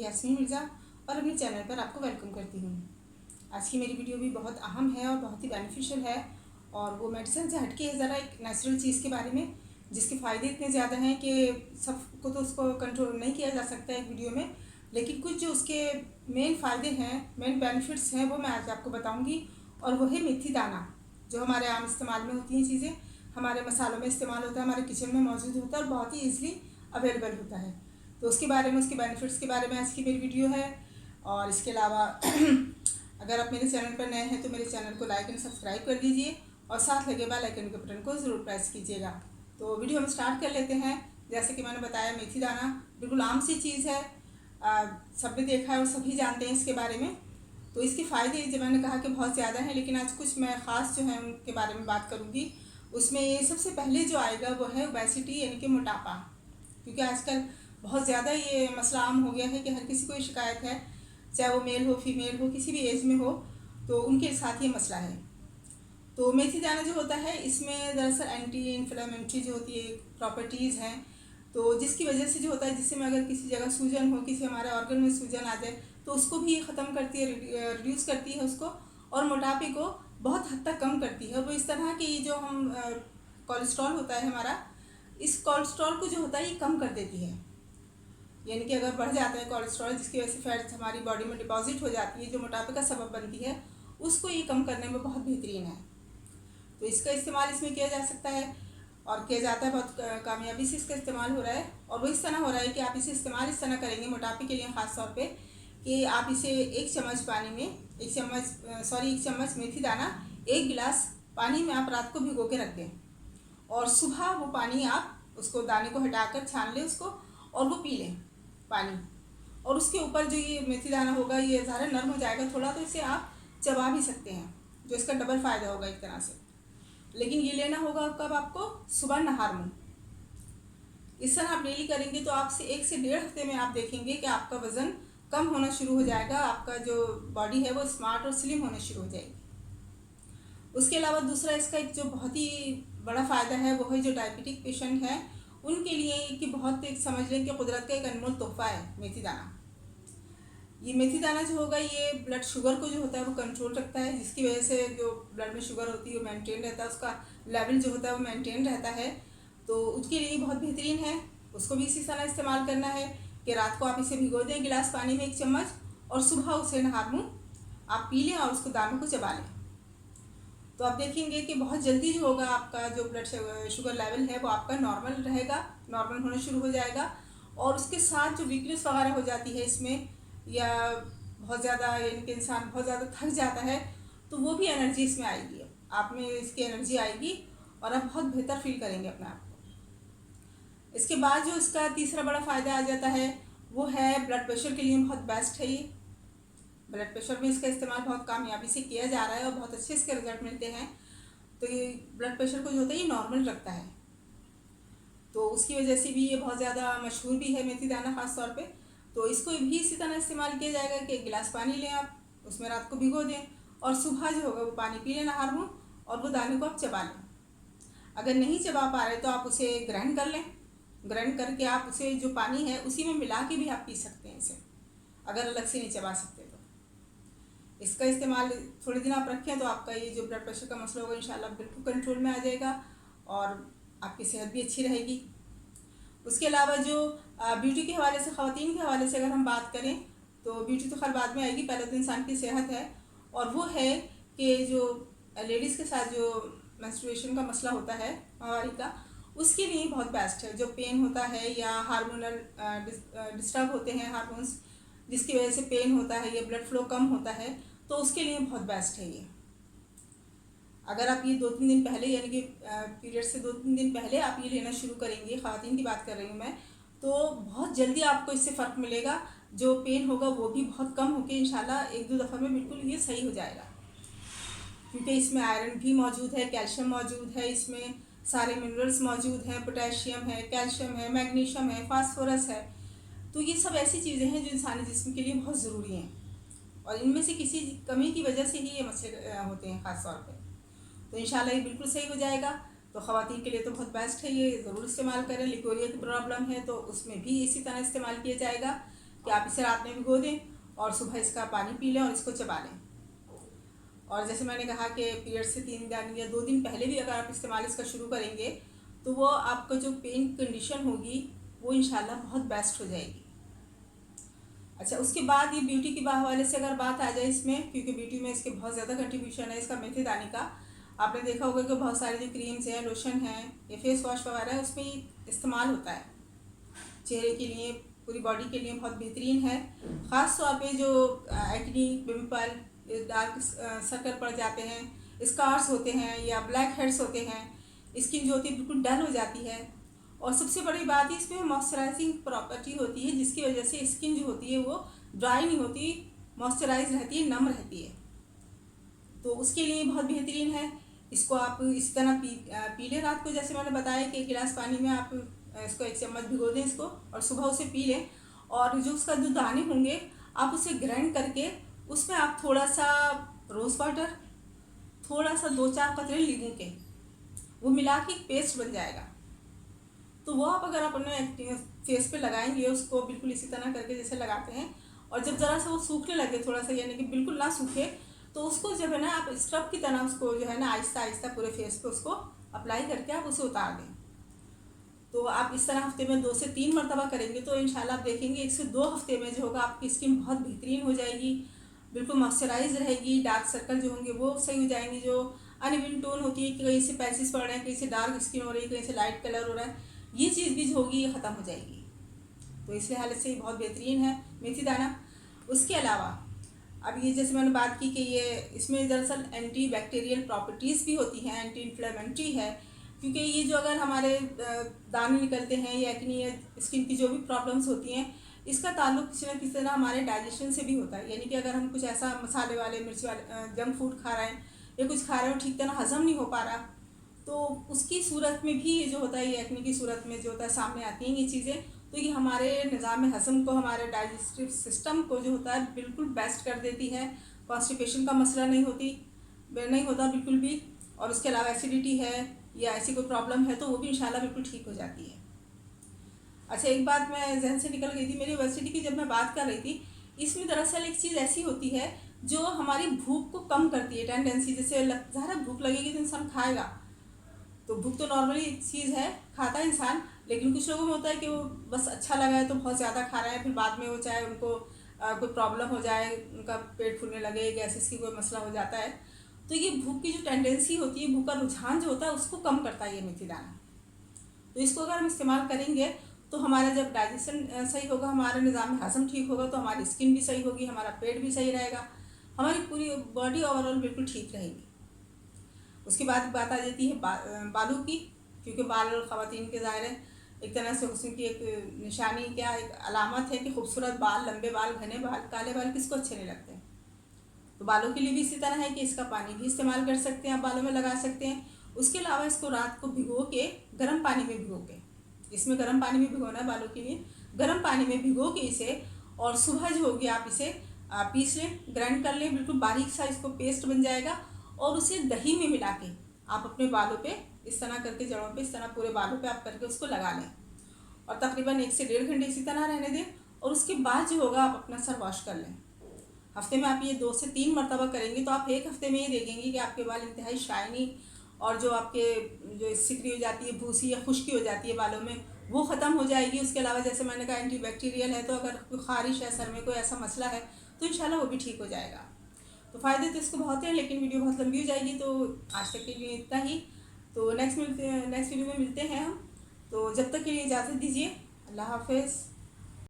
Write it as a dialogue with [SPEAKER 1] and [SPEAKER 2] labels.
[SPEAKER 1] यास्मीन मिर्ज़ा और अपने चैनल पर आपको वेलकम करती हूँ। आज की मेरी वीडियो भी बहुत अहम है और बहुत ही बेनिफिशियल है और वो मेडिसिन से हटके है ज़रा एक नेचुरल चीज़ के बारे में जिसके फ़ायदे इतने ज़्यादा हैं कि सबको तो उसको कंट्रोल नहीं किया जा सकता एक वीडियो में, लेकिन कुछ जो उसके मेन फ़ायदे हैं, मेन बेनिफिट्स हैं, वो मैं आज आपको बताऊँगी। और वो है मेथी दाना, जो हमारे आम इस्तेमाल में होती हैं चीज़ें, हमारे मसालों में इस्तेमाल होता है, हमारे किचन में मौजूद होता है और बहुत ही ईज़िली अवेलेबल होता है। तो उसके बारे में, उसके बेनिफिट्स के बारे में आज की मेरी वीडियो है। और इसके अलावा अगर आप मेरे चैनल पर नए हैं तो मेरे चैनल को लाइक एंड सब्सक्राइब कर लीजिए और साथ लगे बेल आइकन के बटन को ज़रूर प्रेस कीजिएगा। तो वीडियो हम स्टार्ट कर लेते हैं। जैसे कि मैंने बताया, मेथी दाना बिल्कुल आम सी चीज़ है, सबने देखा है और सभी जानते हैं इसके बारे में। तो इसके फ़ायदे जो मैंने कहा कि बहुत ज़्यादा हैं, लेकिन आज कुछ मैं ख़ास जो है उनके बारे में बात करूँगी। उसमें सबसे पहले जो आएगा वो है ओबेसिटी, यानी कि मोटापा। क्योंकि आजकल बहुत ज़्यादा ये मसला आम हो गया है कि हर किसी को ये शिकायत है, चाहे वो मेल हो फीमेल हो, किसी भी एज में हो, तो उनके साथ ये मसला है। तो मेथी दाना जो होता है, इसमें दरअसल एंटी इन्फ्लेमेटरी जो होती है प्रॉपर्टीज़ हैं, तो जिसकी वजह से जो होता है, जिससे में अगर किसी जगह सूजन हो, किसी हमारे ऑर्गन में सूजन आ जाए, तो उसको भी ख़त्म करती है, रिड्यूस करती है उसको, और मोटापे को बहुत हद तक कम करती है। और वो इस तरह की जो हम कोलेस्ट्रॉल होता है हमारा, इस कोलेस्ट्रॉल को जो होता है ये कम कर देती है। यानी कि अगर बढ़ जाता है कोलेस्ट्रॉल, जिसकी वजह से फैट्स हमारी बॉडी में डिपॉजिट हो जाती है, जो मोटापे का सबब बनती है, उसको ये कम करने में बहुत बेहतरीन है। तो इसका इस्तेमाल इसमें किया जा सकता है और किया जाता है, बहुत कामयाबी से इसका इस्तेमाल हो रहा है। और वो इस तरह हो रहा है कि आप इसे इस्तेमाल इस तरह करेंगे मोटापे के लिए ख़ास तौर पे, कि आप इसे एक चम्मच पानी में, एक चम्मच मेथी दाना 1 गिलास पानी में आप रात को भिगो के रख दें और सुबह वो पानी आप उसको, दाने को हटाकर छान लें उसको और वो पी लें पानी। और उसके ऊपर जो ये मेथी दाना होगा, ये ज़्यादा नरम हो जाएगा थोड़ा, तो इसे आप चबा भी सकते हैं, जो इसका डबल फ़ायदा होगा एक तरह से। लेकिन ये लेना होगा कब? आपको सुबह नहार में। इस तरह आप डेली करेंगे तो आपसे 1 से 1.5 हफ्ते में आप देखेंगे कि आपका वज़न कम होना शुरू हो जाएगा, आपका जो बॉडी है वो स्मार्ट और स्लिम होने शुरू हो जाएगी। उसके अलावा दूसरा इसका एक जो बहुत ही बड़ा फ़ायदा है वो है जो डायबिटिक पेशेंट हैं उनके लिए, कि बहुत एक समझ लें कि कुदरत का एक अनमोल तोहफ़ा है मेथी दाना। ये मेथी दाना जो होगा, ये ब्लड शुगर को जो होता है वो कंट्रोल रखता है, जिसकी वजह से जो ब्लड में शुगर होती है वो मेंटेन रहता है, उसका लेवल जो होता है वो मेंटेन रहता है। तो उसके लिए बहुत बेहतरीन है। उसको भी इसी तरह इस्तेमाल करना है कि रात को आप इसे भिगो दें गिलास पानी में 1 चम्मच, और सुबह उसे नहा मुँह आप पी लें और उसको दानों को चबा लें। तो आप देखेंगे कि बहुत जल्दी जो होगा, आपका जो ब्लड शुगर लेवल है वो आपका नॉर्मल रहेगा, नॉर्मल होना शुरू हो जाएगा। और उसके साथ जो वीकनेस वगैरह हो जाती है इसमें, या बहुत ज़्यादा, यानी कि इंसान बहुत ज़्यादा थक जाता है, तो वो भी एनर्जी इसमें आएगी, आप में इसकी एनर्जी आएगी और आप बहुत बेहतर फील करेंगे अपने आप को। इसके बाद जो इसका तीसरा बड़ा फ़ायदा आ जाता है वो है ब्लड प्रेशर के लिए बहुत बेस्ट है ये। ब्लड प्रेशर में इसका इस्तेमाल बहुत कामयाबी से किया जा रहा है और बहुत अच्छे इसके रिजल्ट मिलते हैं। तो ये ब्लड प्रेशर को जो होता है ये नॉर्मल रखता है, तो उसकी वजह से भी ये बहुत ज़्यादा मशहूर भी है मेथी दाना ख़ास तौर पे। तो इसको भी इसी तरह इस्तेमाल किया जाएगा कि 1 गिलास पानी लें आप, उसमें रात को भिगो दें और सुबह जो होगा वो पानी पी लें नहा मुँह, और वो दाने को आप चबा लें। अगर नहीं चबा पा रहे तो आप उसे ग्राइंड कर लें, ग्राइंड करके आप उसे जो पानी है उसी में मिला के भी आप पी सकते हैं इसे, अगर अलग से नहीं चबा सकते तो। इसका इस्तेमाल थोड़े दिन आप रखें तो आपका ये जो ब्लड प्रेशर का मसला होगा इंशाल्लाह बिल्कुल कंट्रोल में आ जाएगा और आपकी सेहत भी अच्छी रहेगी। उसके अलावा जो ब्यूटी के हवाले से, ख़वातीन के हवाले से अगर हम बात करें, तो ब्यूटी तो खैर बाद में आएगी, पहले तो इंसान की सेहत है। और वो है कि जो लेडीज़ के साथ जो मेंस्ट्रुएशन का मसला होता है माहवारी का, उसके लिए बहुत बेस्ट है। जो पेन होता है या हार्मोनल डिस्टर्ब होते हैं हार्मोन्स, जिसकी वजह से पेन होता है या ब्लड फ्लो कम होता है, तो उसके लिए बहुत बेस्ट है ये। अगर आप ये 2-3 दिन पहले, यानी कि पीरियड से 2-3 दिन पहले आप ये लेना शुरू करेंगे, ख़वातीन की बात कर रही हूँ मैं, तो बहुत जल्दी आपको इससे फ़र्क मिलेगा। जो पेन होगा वो भी बहुत कम होकर इंशाल्लाह 1-2 दफ़ा में बिल्कुल ये सही हो जाएगा। क्योंकि इसमें आयरन भी मौजूद है, कैल्शियम मौजूद है, इसमें सारे मिनरल्स मौजूद हैं, पोटेशियम है, कैल्शियम है, मैग्नीशियम है, फास्फोरस है। तो ये सब ऐसी चीज़ें हैं जो इंसानी जिस्म के लिए बहुत ज़रूरी हैं, और इनमें से किसी कमी की वजह से ही ये मसले होते हैं ख़ास तौर पे। तो इंशाल्लाह ये बिल्कुल सही हो जाएगा। तो ख़वातीन के लिए तो बहुत बेस्ट है, ये ज़रूर इस्तेमाल करें। लिकोरिया की प्रॉब्लम है तो उसमें भी इसी तरह इस्तेमाल किया जाएगा। कि आप इसे रात में भिगो दें और सुबह इसका पानी पी लें और इसको चबा लें। और जैसे मैंने कहा कि पीरियड से 3 दिन या 2 दिन पहले भी अगर आप इस्तेमाल इसका शुरू करेंगे तो वो आपका जो पेन कंडीशन होगी वो इंशाल्लाह बहुत बेस्ट हो जाएगी। अच्छा, उसके बाद ये ब्यूटी के हवाले से अगर बात आ जाए इसमें, क्योंकि ब्यूटी में इसके बहुत ज़्यादा कंट्रीब्यूशन है इसका मेथी दाने का। आपने देखा होगा कि बहुत सारे जो क्रीम्स हैं, लोशन हैं या फेस वॉश वगैरह है उसमें इस्तेमाल होता है। चेहरे के लिए, पूरी बॉडी के लिए बहुत बेहतरीन है। ख़ास तौर पे जो एक्नी, पिंपल, डार्क सर्कल पड़ जाते हैं, स्कार्स होते हैं या ब्लैक हेड्स होते हैं, स्किन जो होती है बिल्कुल डल हो जाती है। और सबसे बड़ी बात है इसमें मॉइस्चराइजिंग प्रॉपर्टी होती है, जिसकी वजह से स्किन जो होती है वो ड्राई नहीं होती, मॉइस्चराइज रहती है, नम रहती है। तो उसके लिए बहुत बेहतरीन है। इसको आप इस तरह पी लें रात को, जैसे मैंने बताया कि 1 गिलास पानी में आप इसको 1 चम्मच भिगो दें इसको और सुबह उसे पी लें। और जो उसका जो दाने होंगे आप उसे ग्राइंड करके उसमें आप थोड़ा सा रोज़ वाटर, थोड़ा सा 2-4 कतरे नींबू के, वो मिला के एक पेस्ट बन जाएगा। तो वो आप अगर अपने फेस पे लगाएंगे उसको बिल्कुल इसी तरह करके जैसे लगाते हैं, और जब ज़रा सा वो सूखने लगे थोड़ा सा, यानी कि बिल्कुल ना सूखे, तो उसको जब है ना आप स्क्रब की तरह उसको जो है ना आहिस्ता आहिस्ता पूरे फेस पे उसको अप्लाई करके आप उसे उतार दें। तो आप इस तरह हफ्ते में 2 से 3 मरतबा करेंगे तो इंशाल्लाह आप देखेंगे 1 से 2 हफ्ते में जो होगा आपकी स्किन बहुत बेहतरीन हो जाएगी, बिल्कुल मॉइस्चराइज रहेगी। डार्क सर्कल जो होंगे वो सही हो जाएंगे, जो अनइवन टोन होती है कि कहीं से पैचेस पड़ रहे हैं, कहीं से डार्क स्किन हो रही है, कहीं से लाइट कलर हो रहा है, ये चीज़ भी जो होगी ये ख़त्म हो जाएगी। तो इस लिहाज से ये बहुत बेहतरीन है मेथी दाना। उसके अलावा अब ये जैसे मैंने बात की कि ये इसमें दरअसल एंटी बैक्टीरियल प्रॉपर्टीज़ भी होती हैं, एंटी इन्फ्लेमेटरी है, क्योंकि ये जो अगर हमारे दाने निकलते हैं या एक्नी या स्किन की जो भी प्रॉब्लम्स होती हैं, इसका ताल्लुक किसी न किसी तरह हमारे डाइजेशन से भी होता है। यानी कि अगर हम कुछ ऐसा मसाले वाले, मिर्च वाले जंक फूड खा रहे हैं या कुछ खा रहे हो ठीक तरह हज़म नहीं हो पा रहा, तो उसकी सूरत में भी ये जो होता है, ये एक्ने की सूरत में जो होता है सामने आती हैं ये चीज़ें। तो ये हमारे निज़ाम हज़म को, हमारे डाइजेस्टिव सिस्टम को जो होता है बिल्कुल बेस्ट कर देती है। कॉन्स्टिपेशन का मसला नहीं होता बिल्कुल भी। और उसके अलावा एसिडिटी है या ऐसी कोई प्रॉब्लम है तो वो भी इंशाल्लाह बिल्कुल ठीक हो जाती है। अच्छा, एक बात मैं जहन से निकल गई थी मेरी ओबेसिटी की, जब मैं बात कर रही थी, इसमें दरअसल एक चीज़ ऐसी होती है जो हमारी भूख को कम करती है। टेंडेंसी जैसे ज़्यादा भूख लगेगी तो इंसान खाएगा, तो भूख तो नॉर्मली चीज़ है, खाता है इंसान, लेकिन कुछ लोगों में होता है कि वो बस अच्छा लगा है तो बहुत ज़्यादा खा रहे हैं, फिर बाद में वो चाहे उनको कोई प्रॉब्लम हो जाए, उनका पेट फूलने लगे, गैसेस की कोई मसला हो जाता है, तो ये भूख की जो टेंडेंसी होती है, भूख का रुझान जो होता है उसको कम करता है ये मेथी दाना। तो इसको अगर हम इस्तेमाल करेंगे तो हमारा जब डाइजेशन सही होगा, हमारा निज़ाम हज़म ठीक होगा, तो हमारी स्किन भी सही होगी, हमारा पेट भी सही रहेगा, हमारी पूरी बॉडी ओवरऑल बिल्कुल ठीक रहेगी। उसके बाद बात आ जाती है बालों की, क्योंकि बाल ख़वातीन के ज़ाहिर है एक तरह से हुस्न की एक निशानी, क्या एक अलामत है कि खूबसूरत बाल, लंबे बाल, घने बाल, काले बाल किसको अच्छे नहीं लगते। तो बालों के लिए भी इसी तरह है कि इसका पानी भी इस्तेमाल कर सकते हैं, आप बालों में लगा सकते हैं। उसके अलावा इसको रात को भिगो के, गर्म पानी में भिगो के, इसमें गर्म पानी में भिगोना है बालों के लिए, गर्म पानी में भिगो के इसे, और सुबह जो होगी आप इसे पीस लें, ग्राइंड कर लें, बिल्कुल बारीक सा इसको पेस्ट बन जाएगा, और उसे दही में मिला के आप अपने बालों पे इस तरह करके, जड़ों पे इस तरह पूरे बालों पे आप करके उसको लगा लें, और तकरीबन 1 से 1.5 घंटे इसी तरह रहने दें। और उसके बाद जो होगा आप अपना सर वॉश कर लें। हफ्ते में आप ये 2 से 3 मरतबा करेंगे तो आप 1 हफ्ते में ये देखेंगे कि आपके बाल इंतहाई शाइनी, और जो आपके जो सिकरी हो जाती है, भूसी या खुश्की हो जाती है बालों में, वो ख़त्म हो जाएगी। उसके अलावा जैसे मैंने कहा एंटी बैक्टीरियल है, तो अगर कोई ख़ारिश है, सर में कोई ऐसा मसला है तो इंशाल्लाह वो भी ठीक हो जाएगा। तो फ़ायदे तो इसको बहुत हैं, लेकिन वीडियो बहुत लंबी हो जाएगी, तो आज तक के लिए इतना ही। तो नेक्स्ट वीडियो में मिलते हैं हम। तो जब तक के लिए इजाज़त दीजिए, अल्लाह हाफ़िज़।